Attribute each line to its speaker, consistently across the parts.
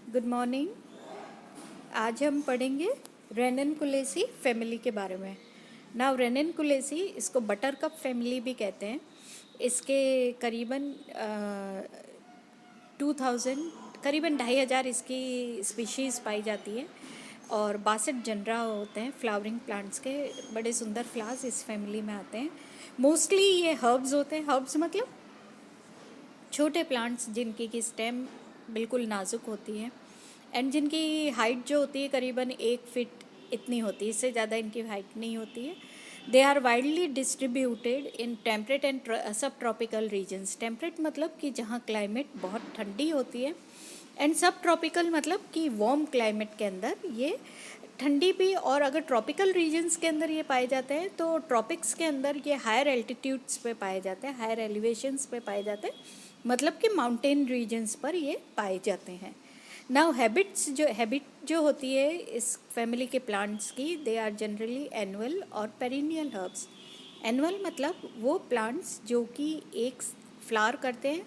Speaker 1: Good morning. आज हम पढ़ेंगे रेननकुलेसी फैमिली के बारे में। नाउ रेननकुलेसी, इसको बटर कप फैमिली भी कहते हैं। इसके करीबन 2000 करीबन 2500 इसकी स्पीशीज़ पाई जाती है और 62 जनरा होते हैं फ्लावरिंग प्लांट्स के। बड़े सुंदर फ्लावर्स इस फैमिली में आते हैं। मोस्टली ये हर्ब्स होते हैं। हर्ब्स मतलब छोटे प्लांट्स जिनकी की स्टेम बिल्कुल नाजुक होती है एंड जिनकी हाइट जो होती है करीबन 1 फीट इतनी होती है, इससे ज़्यादा इनकी हाइट नहीं होती है। They are widely distributed in temperate and sub tropical regions. Temperate मतलब कि जहाँ क्लाइमेट बहुत ठंडी होती है एंड सब ट्रॉपिकल मतलब कि वार्म क्लाइमेट के अंदर ये ठंडी भी, और अगर ट्रॉपिकल रीजन्स के अंदर ये पाए जाते हैं तो ट्रॉपिक्स के अंदर ये हायर एल्टीट्यूड्स पे पाए जाते हैं, हायर एलिवेशंस पे पाए जाते हैं, मतलब कि माउंटेन रीजन्स पर ये पाए जाते हैं। नाउ हैबिट जो होती है इस फैमिली के प्लांट्स की, दे आर जनरली एनुअल और पेरिनियल हर्ब्स। एनुअल मतलब वो प्लांट्स जो कि एक फ्लावर करते हैं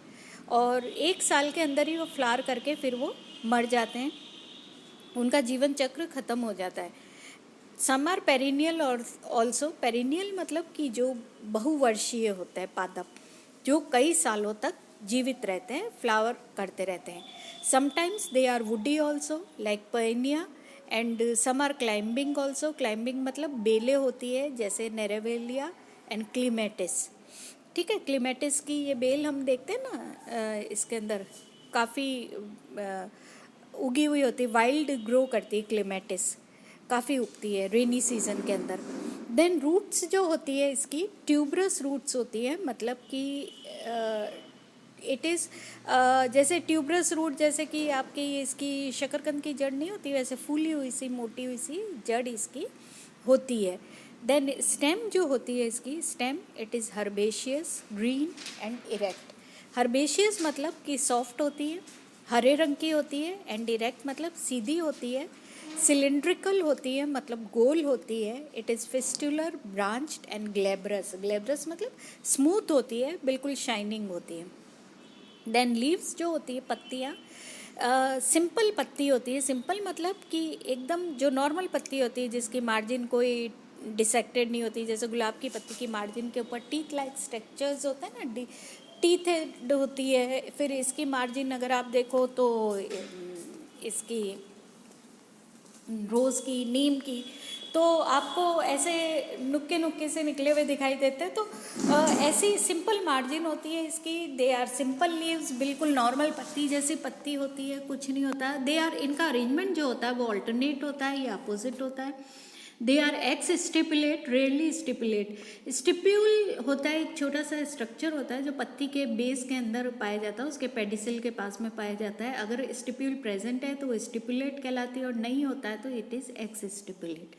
Speaker 1: और 1 साल के अंदर ही वो फ्लावर करके फिर वो मर जाते हैं, उनका जीवन चक्र खत्म हो जाता है। सम आर पेरिनियल और ऑल्सो पेरिनियल मतलब कि जो बहुवर्षीय होता है पादप, जो कई सालों तक जीवित रहते हैं, फ्लावर करते रहते हैं। Sometimes they are woody also like Paeonia and some are climbing also. Climbing मतलब बेलें होती है जैसे नेरेवेलिया एंड क्लीमेटिस। ठीक है, क्लीमेटिस की ये बेल हम देखते हैं ना, इसके अंदर काफ़ी उगी हुई होती है, वाइल्ड ग्रो करती है क्लीमेटिस, काफ़ी उगती है रेनी सीजन के अंदर। देन रूट्स जो होती है इसकी ट्यूबरस रूट्स होती है, मतलब कि इट इज़ जैसे ट्यूबरस रूट, जैसे कि आपकी इसकी शकरकंद की जड़ नहीं होती, वैसे फूली हुई सी मोटी हुई सी जड़ इसकी होती है। देन स्टेम जो होती है इसकी stem, it is herbaceous green and erect. Herbaceous मतलब कि सॉफ्ट होती है, हरे रंग की होती है, एंड इरेक्ट मतलब सीधी होती है, सिलिंड्रिकल होती है मतलब गोल होती है। It is fistular branched and glabrous. Glabrous मतलब स्मूथ होती है, बिल्कुल शाइनिंग होती है। देन लीव्स जो होती है, पत्तियाँ, सिंपल पत्ती होती है। सिंपल मतलब कि एकदम जो नॉर्मल पत्ती होती है जिसकी मार्जिन कोई डिसेक्टेड नहीं होती, जैसे गुलाब की पत्ती की मार्जिन के ऊपर टीथ लाइक स्ट्रक्चर्स होता है ना, टीथ होती है। फिर इसकी मार्जिन अगर आप देखो तो इसकी रोज़ की, नीम की, तो आपको ऐसे नुक्के नुक्के से निकले हुए दिखाई देते हैं। तो ऐसी सिंपल मार्जिन होती है इसकी। दे आर सिंपल लीव्स, बिल्कुल नॉर्मल पत्ती जैसी पत्ती होती है, कुछ नहीं होता है। दे आर, इनका अरेंजमेंट जो होता है वो अल्टरनेट होता है या अपोजिट होता है। They are exstipulate, rarely stipulate. Stipule होता है एक छोटा सा स्ट्रक्चर होता है जो पत्ती के बेस के अंदर पाया जाता है, उसके पेडिसिल के पास में पाया जाता है। अगर स्टिप्यूल प्रेजेंट है तो वो स्टिपुलेट कहलाती है, और नहीं होता है तो इट इज़ एक्स स्टिपुलेट।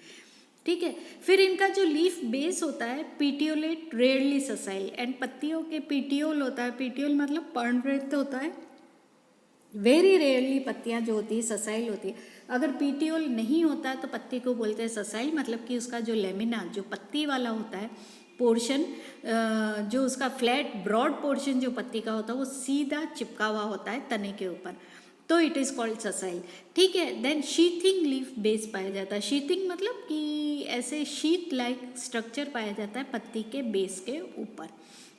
Speaker 1: ठीक है, फिर इनका जो लीफ बेस होता है पीटियोलेट, रेयरली ससाइल, एंड पत्तियों के पीटियोल होता है। पीटियोल मतलब पर्णवृत्त होता है। वेरी रेयरली पत्तियां जो होती है ससाइल होती है। अगर पीटियोल नहीं होता है तो पत्ती को बोलते हैं ससाइल, मतलब कि उसका जो लेमिना, जो पत्ती वाला होता है पोर्शन, जो उसका फ्लैट ब्रॉड पोर्शन जो पत्ती का होता है वो सीधा चिपका हुआ होता है तने के ऊपर, तो इट इज़ कॉल्ड ससाइल। ठीक है, देन शीथिंग लीफ बेस पाया जाता है। शीथिंग मतलब कि ऐसे शीथ लाइक स्ट्रक्चर पाया जाता है पत्ती के बेस के ऊपर,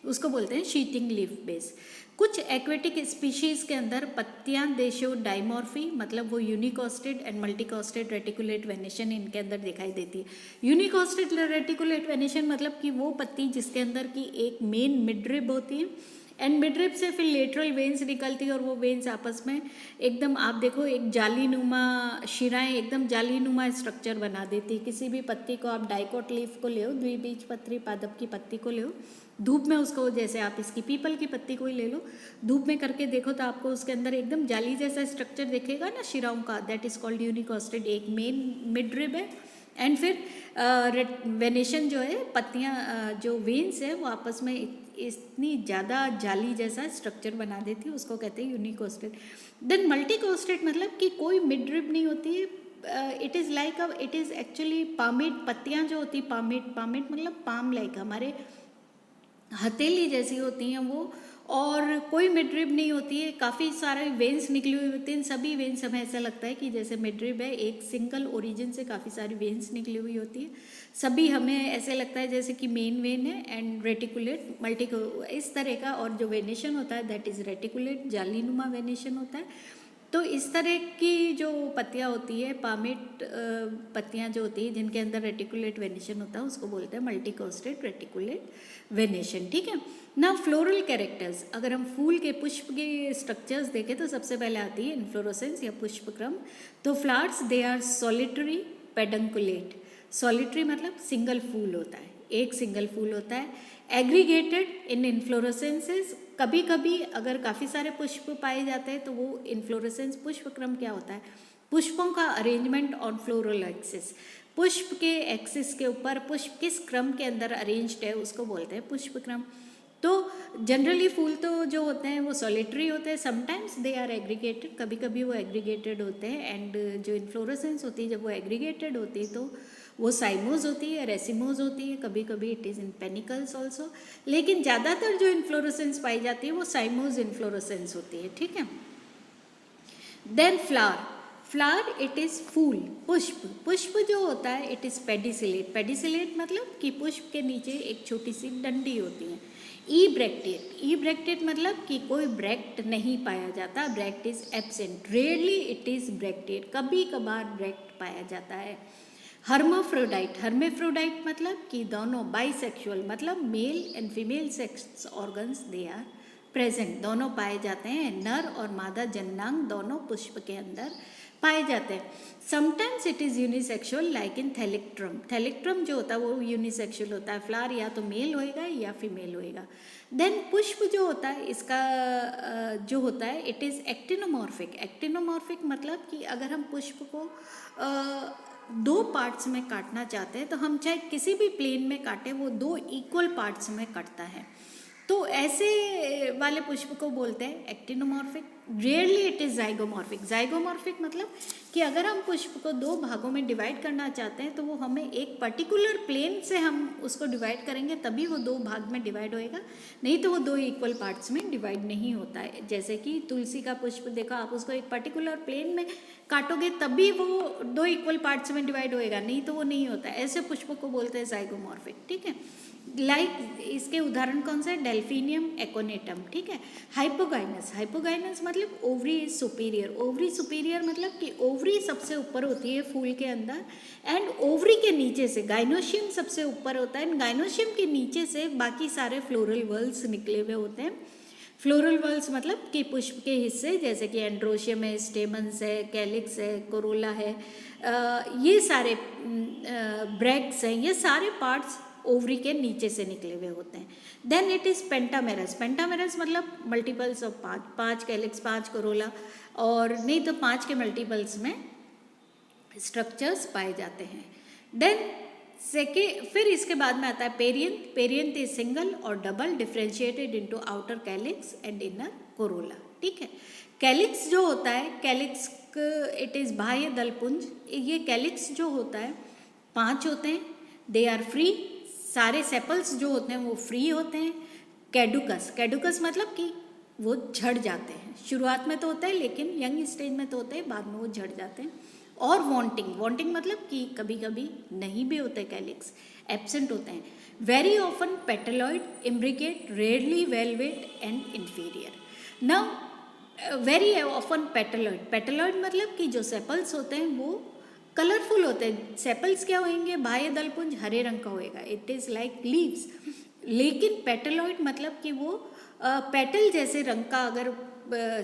Speaker 1: उसको बोलते हैं शीथिंग लीफ बेस। कुछ एक्वेटिक स्पीशीज़ के अंदर पत्तियां दे शो डाइमॉर्फी, मतलब वो यूनिकोस्टेड एंड मल्टीकोस्टेड रेटिकुलेट वेनेशन इनके अंदर दिखाई देती है। यूनिकोस्टेड रेटिकुलेट वेनेशन मतलब कि वो पत्ती जिसके अंदर की एक मेन मिडरिब होती है, एंड मिडरिब से फिर लेटरल वेन्स निकलती है, और वो वेन्स आपस में एकदम, आप देखो एक जालीनुमा शिराएं, एकदम जालीनुमा स्ट्रक्चर बना देती है। किसी भी पत्ती को आप डाइकोट लीफ को ले, द्विबीजपत्री पादप की पत्ती को ले, धूप में उसको, जैसे आप इसकी पीपल की पत्ती को ही ले लो, धूप में करके देखो तो आपको उसके अंदर एकदम जाली जैसा स्ट्रक्चर दिखेगा ना शिराओं का, दैट इज कॉल्ड यूनिकोस्टेड। एक मेन मिडरिब है, एंड फिर वेनेशन जो है, पत्तियां जो वेन्स है वो आपस में इतनी ज़्यादा जाली जैसा स्ट्रक्चर बना देती है, उसको कहते हैं यूनिकोस्टेड। देन मल्टीकोस्टेड मतलब कि कोई मिडरिब नहीं होती है। It is like it is actually palmate. पत्तियां जो होती पामेट, पामेट मतलब पाम लाइक, हमारे हथेली जैसी होती हैं वो, और कोई मिडरिब नहीं होती है, काफ़ी सारे वेन्स निकली हुई होती हैं। सभी वेन्स हमें ऐसा लगता है कि जैसे मिडरिब है, एक सिंगल ओरिजिन से काफ़ी सारी वेन्स निकली हुई होती है। सभी हमें ऐसे लगता है जैसे कि मेन वेन है एंड रेटिकुलेट मल्टी इस तरह का, और जो वेनेशन होता है दैट इज़ रेटिकुलेट, जालीनुमा वेनेशन होता है। तो इस तरह की जो पत्तियाँ होती है, पामेट पत्तियाँ जो होती है जिनके अंदर रेटिकुलेट वेनेशन होता है, उसको बोलते हैं मल्टीकोस्टेड रेटिकुलेट वेनेशन। ठीक है ना। फ्लोरल कैरेक्टर्स, अगर हम फूल के पुष्प के स्ट्रक्चर्स देखें तो सबसे पहले आती है इन्फ्लोरेसेंस या पुष्पक्रम। तो flowers they are solitary pedunculate. Solitary मतलब सिंगल फूल होता है, एक सिंगल फूल होता है। एग्रीगेटेड इन इन्फ्लोरेसेंसेस, कभी कभी अगर काफ़ी सारे पुष्प पाए जाते हैं तो वो इन्फ्लोरेसेंस पुष्पक्रम क्या होता है, पुष्पों का अरेंजमेंट ऑन फ्लोरल एक्सिस। पुष्प के एक्सिस के ऊपर पुष्प किस क्रम के अंदर अरेंज्ड है उसको बोलते हैं पुष्पक्रम। तो जनरली फूल तो जो होते हैं वो सॉलिटरी होते हैं, समटाइम्स दे आर एग्रीगेटेड, कभी कभी वो एग्रीगेटेड होते हैं। एंड जो इन्फ्लोरेसेंस होती है जब वो एग्रीगेटेड होती है तो वो साइमोज होती है, रेसिमोज होती है, कभी कभी it is in panicles also, लेकिन ज़्यादातर जो इन्फ्लोरेसेंस पाई जाती है वो साइमोज इन्फ्लोरेसेंस होती है। ठीक है। Then flower, flower it is फूल, पुष्प, पुष्प जो होता है इट इज़ पेडिसिलेट। पेडिसिलेट मतलब कि पुष्प के नीचे एक छोटी सी डंडी होती है। ई ब्रैक्टेट, ई ब्रैक्टेट मतलब कि कोई ब्रैक्ट नहीं पाया जाता, bract is absent, rarely it is bracted, कभी कभार ब्रैक्ट पाया जाता है। हर्माफ्रोडाइट, हर्मेफ्रोडाइट मतलब कि दोनों, बाइसेक्सुअल मतलब male and female sex organs they are present, दोनों पाए जाते हैं, नर और मादा जननांग दोनों पुष्प के अंदर पाए जाते हैं। Sometimes it is unisexual like in Thalictrum, Thalictrum जो होता है वो यूनिसेक्सुअल होता है, फ्लावर या तो मेल होएगा या फीमेल होएगा। देन पुष्प जो होता है इसका जो होता है इट इज़ एक्टिनोमॉर्फिक। एक्टिनोमॉर्फिक मतलब कि अगर हम पुष्प को दो पार्ट्स में काटना चाहते हैं तो हम चाहे किसी भी प्लेन में काटें वो दो इक्वल पार्ट्स में कटता है, तो ऐसे वाले पुष्प को बोलते हैं actinomorphic. Rarely it is zygomorphic. Zygomorphic मतलब कि अगर हम पुष्प को दो भागों में डिवाइड करना चाहते हैं तो वो हमें एक पर्टिकुलर प्लेन से हम उसको डिवाइड करेंगे तभी वो दो भाग में डिवाइड होएगा, नहीं तो वो दो इक्वल पार्ट्स में डिवाइड नहीं होता है। जैसे कि तुलसी का पुष्प देखो, आप उसको एक पर्टिकुलर प्लेन में काटोगे तभी वो दो इक्वल पार्ट्स में डिवाइड होएगा, नहीं तो वो नहीं होता। ऐसे पुष्पों को बोलते हैं जाइगोमॉर्फिक। ठीक है। लाइक इसके उदाहरण कौन सा है, डेल्फिनियम एकोनेटम। ठीक है। हाइपोगाइनस, हाइपोगाइनस मतलब ovary is superior, ovary superior मतलब कि ओवरी सबसे ऊपर होती है फूल के अंदर, एंड ओवरी के नीचे से गाइनोशियम सबसे ऊपर होता है, एंड गाइनोशियम के नीचे से बाकी सारे फ्लोरल वर्ल्स निकले हुए होते हैं। फ्लोरल वर्ल्स मतलब कि पुष्प के हिस्से, जैसे कि एंड्रोशियम है, स्टेमन्स है, कैलिक्स है, कोरोला है, ये सारे ब्रैक्स हैं, ये सारे पार्ट्स ओवरी के नीचे से निकले हुए होते हैं। Then it is pentamerous. Pentamerous मतलब मल्टीपल्स ऑफ पाँच, पाँच कैलिक्स, पाँच कोरोला, और नहीं तो पाँच के मल्टीपल्स में स्ट्रक्चर्स पाए जाते हैं। देन फिर इसके बाद में आता है पेरियंथ। पेरियंथ इज सिंगल और double differentiated into outer calyx and inner Corolla. ठीक है। कैलिक्स जो होता है, कैलिक्स इट इज़ बाह्य दलपुंज। ये कैलिक्स जो होता है पांच होते हैं, दे आर फ्री, सारे सेपल्स जो होते हैं वो फ्री होते हैं। कैडुकस, कैडुकस मतलब कि वो झड़ जाते हैं, शुरुआत में तो होता है लेकिन यंग स्टेज में तो होते हैं, बाद में वो झड़ जाते हैं। और वॉन्टिंग, वॉन्टिंग मतलब कि कभी कभी नहीं भी होते, कैलिक्स एब्सेंट होते हैं। Very often petaloid, imbricate, rarely valvate and inferior. Now very often petaloid, petaloid मतलब कि जो सेपल्स होते हैं वो कलरफुल होते हैं। सेपल्स क्या होंगे, बाह्य दलपुंज हरे रंग का होएगा, इट इज़ लाइक लीव्स। लेकिन पेटलॉइड मतलब कि वो पेटल जैसे रंग का अगर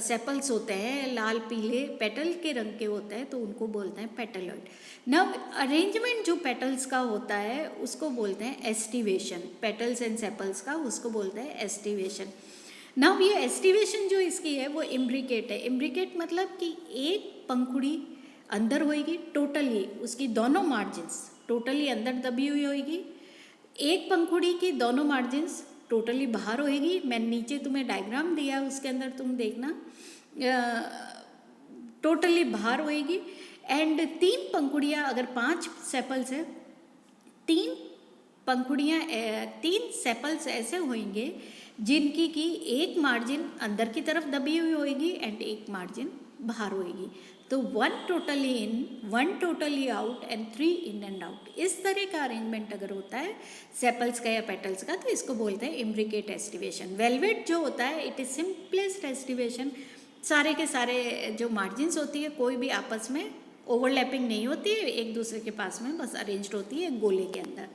Speaker 1: सेपल्स होते हैं, लाल पीले पेटल के रंग के होते हैं, तो उनको बोलते हैं पेटलॉइड। नव अरेंजमेंट जो पेटल्स का होता है उसको बोलते हैं एस्टिवेशन, पेटल्स एंड सेपल्स का उसको बोलते हैं एस्टिवेशन। नव ये एस्टिवेशन जो इसकी है वो इम्ब्रिकेट है। इम्ब्रिकेट मतलब कि एक पंखुड़ी अंदर होएगी टोटली, उसकी दोनों मार्जिन्स टोटली अंदर दबी हुई होएगी, एक पंखुड़ी की दोनों मार्जिन्स टोटली बाहर होएगी। मैंने नीचे तुम्हें डायग्राम दिया, उसके अंदर तुम देखना टोटली बाहर होएगी। एंड तीन पंखुड़ियाँ, अगर पांच सेपल्स है, तीन पंखुड़ियाँ, तीन सेपल्स ऐसे होंगे जिनकी की एक मार्जिन अंदर की तरफ दबी हुई होगी एंड एक मार्जिन बाहर होगी। तो 1 totally in, 1 totally out and 3 in and out, इस तरह का अरेंजमेंट अगर होता है सेपल्स का या पेटल्स का तो इसको बोलते हैं इम्ब्रिकेट एस्टिवेशन। वेलवेट जो होता है इट इज सिंपलेस्ट एस्टिवेशन, सारे के सारे जो मार्जिन्स होती है कोई भी आपस में ओवरलैपिंग नहीं होती है, एक दूसरे के पास में बस अरेंज्ड होती है गोले के अंदर।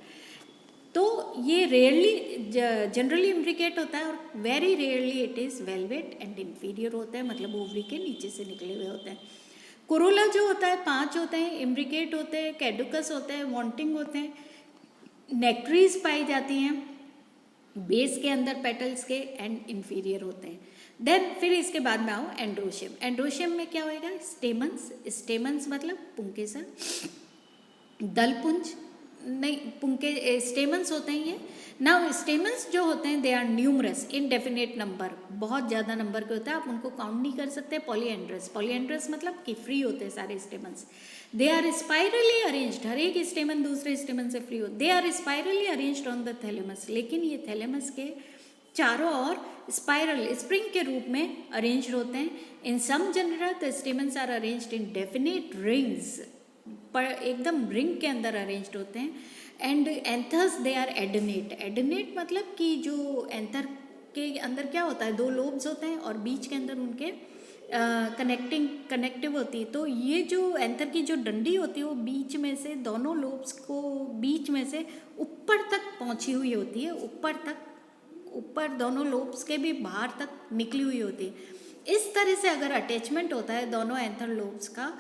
Speaker 1: तो ये रेयरली जनरली इम्ब्रिकेट होता है और very rarely it is velvet and inferior होता है, मतलब ओवरी के नीचे से निकले हुए होते हैं। कोरोला जो होता है 5 होते हैं, इम्ब्रिकेट होते हैं, कैडुकस होते हैं, वॉन्टिंग होते हैं, नेक्ट्रीज पाई जाती हैं बेस के अंदर पेटल्स के एंड इंफीरियर होते हैं। देन फिर इसके बाद में आओ एंड्रोशियम। एंड्रोशियम में क्या होएगा, स्टेमन्स, स्टेमन्स मतलब पुंकेसर, दलपुंज नहीं, पुंके स्टेमन्स होते हैं ये। नाउ स्टेमन्स जो होते हैं they are numerous, indefinite number, बहुत ज़्यादा नंबर के होते हैं, आप उनको काउंट नहीं कर सकते। पॉलीएंड्रस, पॉलीएंड्रस मतलब कि फ्री होते हैं सारे stamens. They are spirally arranged, हर एक स्टेमन दूसरे स्टेमन से फ्री हो। They are spirally arranged on the thalamus, लेकिन ये थैलेमस के चारों ओर स्पाइरल स्प्रिंग के रूप में अरेंज होते हैं। In some genera the stamens are arranged in definite rings, पर एकदम रिंग के अंदर अरेंज्ड होते हैं। And anthers they are adnate, adnate मतलब कि जो एंथर के अंदर क्या होता है, 2 लोब्स होते हैं और बीच के अंदर उनके कनेक्टिव होती है। तो ये जो एंथर की जो डंडी होती है वो बीच में से दोनों लोब्स को बीच में से ऊपर तक पहुंची हुई होती है, ऊपर तक, ऊपर दोनों लोब्स के भी बाहर तक निकली हुई होती है। इस तरह से अगर अटैचमेंट होता है दोनों एंथर लोब्स का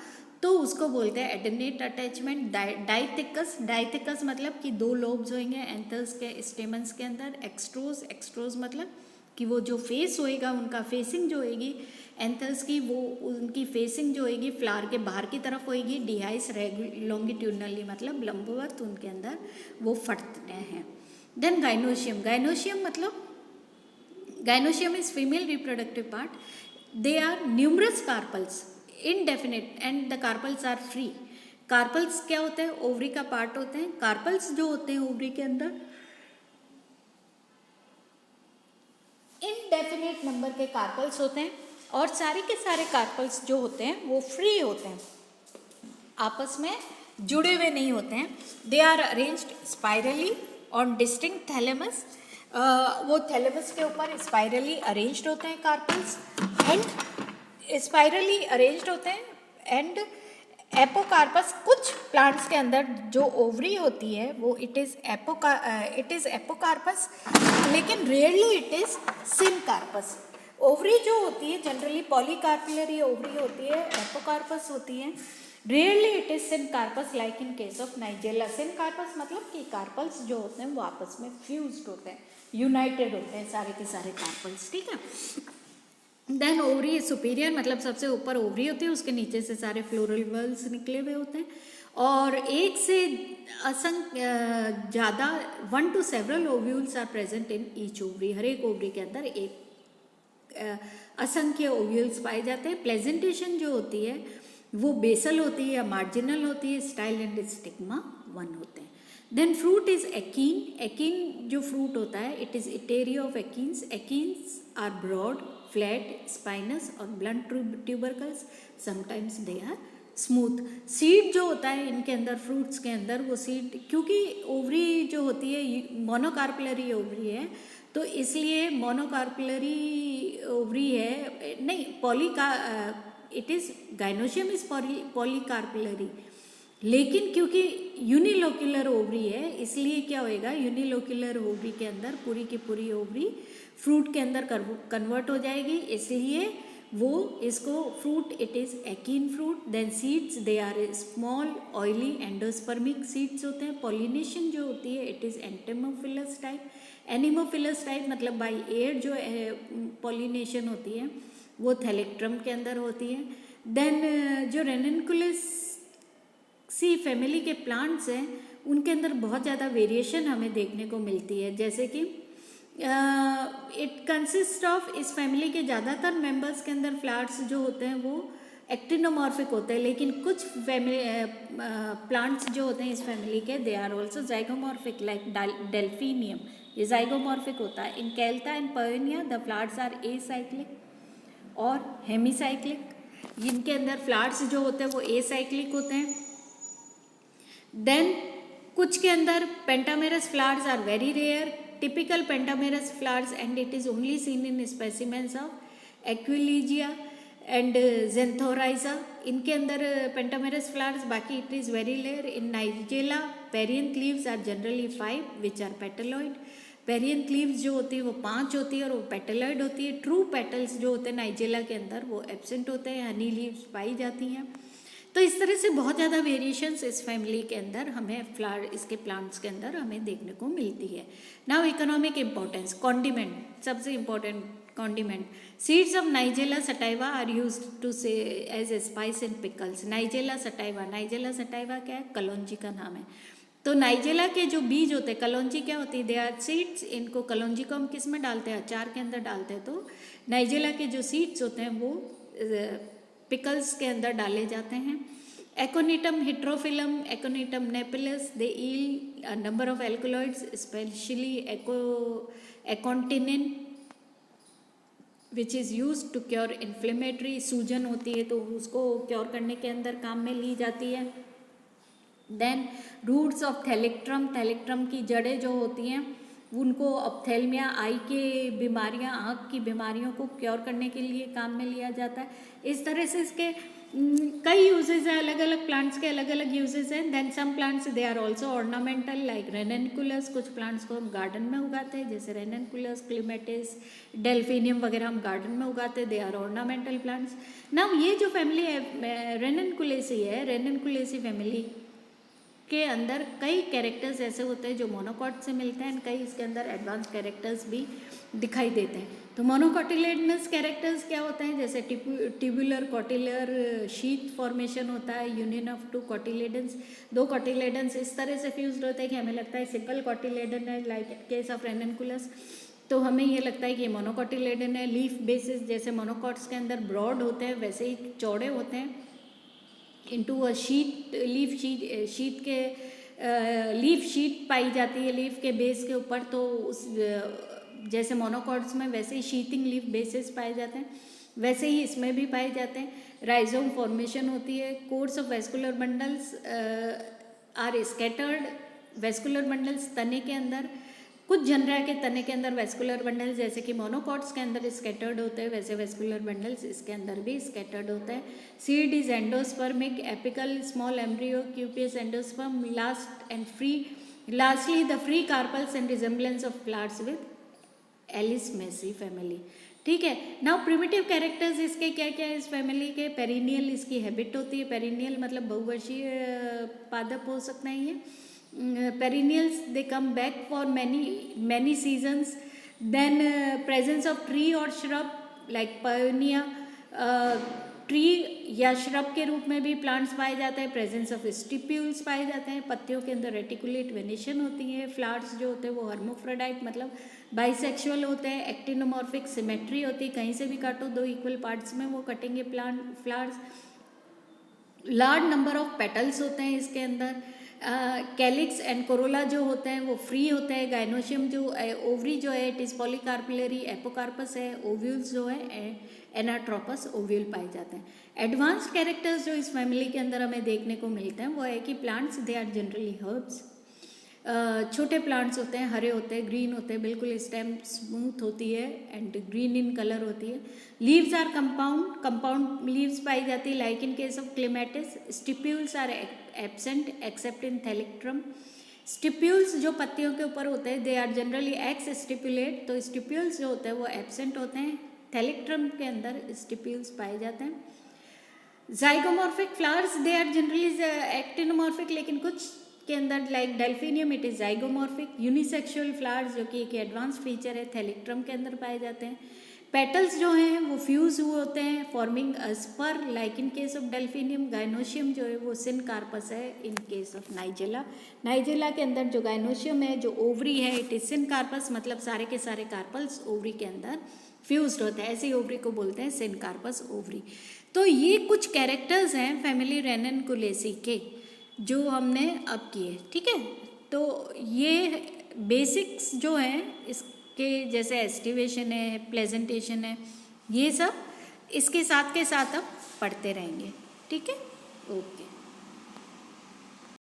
Speaker 1: तो उसको बोलते हैं एडेनेट अटैचमेंट। डाइथिकस, डाइथिकस मतलब कि 2 लोब्स होंगे एंथर्स के स्टेमन्स के अंदर। एक्सट्रोज, एक्सट्रोज मतलब कि वो जो फेस होएगा उनका फेसिंग जो होएगी एंथर्स की, वो उनकी फेसिंग जो होएगी फ्लावर के बाहर की तरफ होएगी। डिहाइस लॉन्गिट्यूडनली मतलब लंबवत उनके अंदर वो फटते हैं। देन गाइनोशियम, गाइनोशियम मतलब gynoecium is female reproductive part. They are numerous carpels, indefinite and the carpels are free. Carpels क्या होते हैं, ओवरी का पार्ट होते हैं। कार्पल्स जो होते हैं ओवरी के अंदर इनडेफिनेट नंबर के कार्पल्स होते हैं और सारे के सारे कार्पल्स जो होते हैं वो फ्री होते हैं, आपस में जुड़े हुए नहीं होते हैं। They are arranged spirally on distinct thalamus, वो थैलेमस के ऊपर स्पाइरली अरेंज्ड होते हैं कार्पल्स एंड स्पाइरली अरेंज्ड होते हैं। एंड एपोकार्पस, कुछ प्लांट्स के अंदर जो ओवरी होती है वो इट इज एपोकार्पस, लेकिन rarely it is syncarpous. Ovary जो होती है जनरली पॉलीकार्पुलरी ओवरी होती है, एपोकार्पस होती है। Rarely it is syncarpous like in case of nigella. Syncarpous मतलब कि कार्पल्स जो होते हैं वो आपस में फ्यूज्ड होते हैं, यूनाइटेड होते हैं सारे के सारे कार्पल्स, ठीक है। देन ओवरी सुपीरियर मतलब सबसे ऊपर ओवरी होती है, उसके नीचे से सारे फ्लोरल बल्ब्स निकले हुए होते हैं और एक से असंख्य ज़्यादा 1 to several ovules are present in each ovary. हर एक ओवरी के अंदर एक असंख्य ओव्यूल्स पाए जाते हैं। प्लेजेंटेशन जो होती है वो बेसल होती है या मार्जिनल होती है। स्टाइल एंड स्टिग्मा 1 होते हैं। Then fruit is achene, achene जो फ्रूट होता है it is etaerio of achenes. Achenes are broad, flat, spinous और blunt tubercles, sometimes they are smooth. Seed जो होता है इनके अंदर, फ्रूट्स के अंदर, वो सीड क्योंकि ओवरी जो होती है मोनोकार्पुलरी ओवरी है तो इसलिए मोनोकार्पुलरी ओवरी है, नहीं इट इज गाइनोशियम इज पॉलीकार्पुलरी, लेकिन क्योंकि यूनिलोक्यूलर ओवरी है इसलिए क्या होएगा, यूनिलोक्यूलर ओवरी के अंदर पूरी की पूरी ओवरी फ्रूट के अंदर कन्वर्ट हो जाएगी, इसलिए वो इसको fruit it is achene fruit. Then seeds they are small oily endospermic seeds होते हैं। पॉलिनेशन जो होती है it is entomophilous type. Anemophilous type मतलब बाई एयर जो पॉलिनेशन होती है वो थैलेक्ट्रम के अंदर होती है। देन जो रेननकुलस सी फैमिली के प्लांट्स हैं उनके अंदर बहुत ज़्यादा वेरिएशन हमें देखने को मिलती है, जैसे कि इट कंसिस्ट ऑफ, इस फैमिली के ज़्यादातर मेंबर्स के अंदर फ्लावर्स जो होते हैं वो एक्टिनोमॉर्फिक होते हैं, लेकिन कुछ प्लांट्स जो होते हैं इस फैमिली के they are also zygomorphic like Delphinium. ये जाइगोमॉर्फिक होता है। In Caltha and Paeonia the flowers are acyclic और हेमीसाइक्लिक। इनके अंदर फ्लावर्स जो होते हैं वो एसाइक्लिक होते हैं। देन कुछ के अंदर pentamerous flowers are very rare, typical pentamerous flowers and it is only seen in specimens of Aquilegia and Xanthorhiza. इनके अंदर पेंटामेरस फ्लावर्स, बाकी it is very rare. In Nigella perianth leaves are generally 5 which are petaloid. Perianth leaves जो होती है वो 5 होती है और वो पेटलॉइड होती है। ट्रू पेटल्स जो होते हैं नाइजेला के अंदर वो एब्सेंट होते हैं, हनी लीव्स पाई जाती हैं। तो इस तरह से बहुत ज़्यादा वेरिएशंस इस फैमिली के अंदर हमें फ्लावर इसके प्लांट्स के अंदर हमें देखने को मिलती है। नाउ इकोनॉमिक इम्पोर्टेंस, कॉन्डिमेंट, सबसे important condiment. Seeds of Nigella sativa are used to say as a spice in pickles. Nigella sativa, Nigella sativa क्या है? कलौंजी का नाम है। तो नाइजेला के जो बीज होते हैं, कलौंजी क्या होती है? They are seeds. इनको कलौंजी को हम किस में डालते हैं? अचार के अंदर डालते हैं। तो नाइजेला के जो सीड्स होते हैं वो पिकल्स के अंदर डाले जाते हैं। Aconitum heterophyllum, Aconitum napellus, they yield a number of alkaloids specially aconitine which is use to cure inflammatory. सूजन होती है तो उसको क्योर करने के अंदर काम में ली जाती है। देन रूट्स ऑफ थैलेक्ट्रम, थैलेक्ट्रम की जड़ें जो होती हैं उनको ऑप्थेल्मिया, आई के बीमारियां, आँख की बीमारियों को क्योर करने के लिए काम में लिया जाता है। इस तरह से इसके कई यूजेस हैं, अलग अलग प्लांट्स के अलग अलग यूजेस हैं। Then some plants they are also ornamental like Ranunculus. कुछ प्लांट्स को हम गार्डन में उगाते हैं जैसे रेनेनकुलस, क्लीमेटिस, डेल्फिनियम वगैरह हम गार्डन में उगाते हैं। They are ornamental plants. Now ये जो फैमिली है रेनेनकुलेसी है, रेनेनकुलेसी फैमिली के अंदर कई कैरेक्टर्स ऐसे होते हैं जो मोनोकॉट से मिलते हैं, कई इसके अंदर एडवांस कैरेक्टर्स भी दिखाई देते हैं। तो मोनोकॉटिलेडनस कैरेक्टर्स क्या होते हैं? जैसे ट्यूबुलर कॉटिलर शीथ फॉर्मेशन होता है, यूनियन ऑफ 2 कॉटिलेडन्स, 2 कॉटिलेडन्स इस तरह से फ्यूज्ड होते हैं कि हमें लगता है सिंगल कॉटिलेडन है, लाइक केस ऑफ रेनेनकुलस। तो हमें ये लगता है कि मोनोकॉटिलेडन है। लीफ बेसिस जैसे मोनोकॉट्स के अंदर ब्रॉड होते हैं वैसे ही चौड़े होते हैं into a sheet, leaf sheet के लीफ शीट पाई जाती है लीफ के बेस के ऊपर। तो उस जैसे मोनोकॉट्स में वैसे ही शीथिंग लीफ बेसिस पाए जाते हैं, वैसे ही इसमें भी पाए जाते हैं। राइजोम फॉर्मेशन होती है। Course of vascular bundles are scattered. Vascular bundles तने के अंदर, कुछ जनरा के तने के अंदर वेस्कुलर बंडल्स जैसे कि मोनोकॉट्स के अंदर स्कैटर्ड होते हैं, वैसे वेस्कुलर बंडल्स इसके अंदर भी स्कैटर्ड होते हैं। Seed is endospermic, apical small embryo, copious endosperm, last and free, lastly the free carpels and resemblance of flowers with Alismaceae family. ठीक है। नाउ प्रिमिटिव कैरेक्टर्स इसके क्या क्या है इस फैमिली के? पेरिनियल इसकी हैबिट होती है। पेरिनियल मतलब बहुवर्षीय पादप हो सकते हैं ये। perennials they come back for many seasons. Then presence of tree or shrub like peonia, tree या श्रब के रूप में भी प्लांट्स पाए जाते हैं। प्रेजेंस ऑफ स्टिप्यूल्स पाए जाते हैं। पत्तियों के अंदर रेटिकुलेट वेनेशन होती है। फ्लावर्स जो होते हैं वो हर्मोफ्रोडाइट मतलब बाइसेक्सुअल होते हैं। एक्टिनोमॉर्फिक सिमेट्री होती है, कहीं से भी काटो 2 इक्वल पार्ट्स में वो कटेंगे plant flowers. Large number of petals होते हैं इसके अंदर। कैलिक्स एंड कोरोला जो होते हैं वो फ्री होते हैं। गाइनोशियम जो ओवरी जो है इट इज पॉलीकार्पुलरी, एपोकार्पस है। ओव्यूल्स जो है एनाट्रोपस ओव्यूल पाए जाते हैं। एडवांस्ड कैरेक्टर्स जो इस फैमिली के अंदर हमें देखने को मिलते हैं वो है कि plants they are generally herbs. छोटे प्लांट्स होते हैं, हरे होते हैं, ग्रीन होते हैं, बिल्कुल स्टेम स्मूथ होती है एंड ग्रीन इन कलर होती है। लीव्स आर कंपाउंड लीव्स पाई जाती है like in case of Clematis. Stipules are absent except in Thalictrum. Stipules जो पत्तियों के ऊपर होते हैं they are generally exstipulate, तो स्टिप्यूल्स जो होते हैं वो एब्सेंट होते हैं। थैलेक्ट्रम के अंदर स्टिप्यूल्स पाए जाते हैं। Zygomorphic flowers they are generally actinomorphic, लेकिन कुछ के अंदर like delphinium it is zygomorphic. Unisexual flowers जो कि एक एडवांस फीचर है थैलेक्ट्रम के अंदर पाए जाते हैं। पेटल्स जो हैं वो फ्यूज हुए होते हैं forming a spur like in case of delphinium. Gynoecium जो है वो सिन कार्पस है in case of nigella. Nigella के अंदर जो गाइनोशियम है जो ओवरी है इट इज सिन कार्पस, मतलब सारे के सारे कार्पल्स ओवरी के अंदर फ्यूज्ड होते हैं, ऐसी ओवरी को बोलते हैं सिन कार्पस ओवरी। तो ये कुछ कैरेक्टर्स हैं फैमिली रेनेनकुलेसी के जो हमने अब किए। ठीक है, तो ये बेसिक्स जो हैं इसके, जैसे एस्टिवेशन है, प्लेजेंटेशन है, ये सब इसके साथ के साथ अब पढ़ते रहेंगे। ठीक है, ओके।